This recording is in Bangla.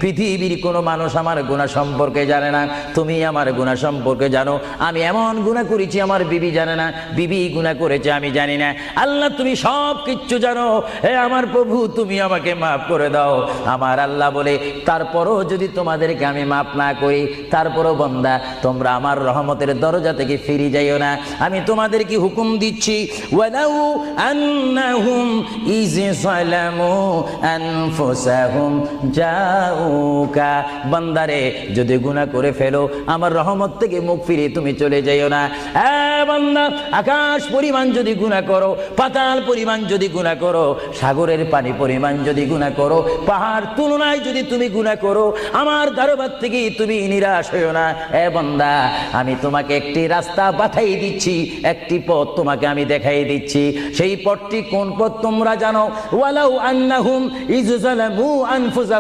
পৃথিবীর কোনো মানুষ আমার গুনাহ সম্পর্কে জানে না, তুমি আমার গুনাহ সম্পর্কে জানো। আমি এমন গুনাহ করেছি আমার বিবি জানে না, বিবি গুনাহ করেছে আমি জানি না। আল্লাহ তুমি সব কিচ্ছু জানো, হে আমার প্রভু তুমি আমাকে মাফ করে দাও। আমার আল্লাহ বলে তারপরও যদি তোমাদেরকে আমি মাফ না করি, তারপরও বান্দা তোমরা আমার রহমতের দরজা থেকে ফিরে যাইও না। আমি তোমাদেরকে হুকুম দিচ্ছি, ওয়ালাউ আন্নাহুম ইয যালামু আনফুসাহুম জাউকা, বান্দারে যদি গুনাহ করে ফেলো আমার রহমত থেকে মুখ ফিরে তুমি চলে যাইও না। বান্দা আকাশ পরিমাণ যদি গুনাহ করো, পাতাল পরিমাণ যদি গুনাহ করো, সাগরের পানি পরিমাণ যদি গুনাহ করো, পাহাড় তুলনায় যদি তুমি গুনাহ করো, আমার দরবার থেকে তুমি নিরাশ হইও না। বান্দা আমি তোমাকে একটি রাস্তা বাতাই দিচ্ছি, একটি পথ তোমাকে আমি দেখাই দিচ্ছি। সেই পথটি কোন পথ তোমরা জানো? ওয়ালাউ আন্নাহুম ইয যালামু আনফুসাহুম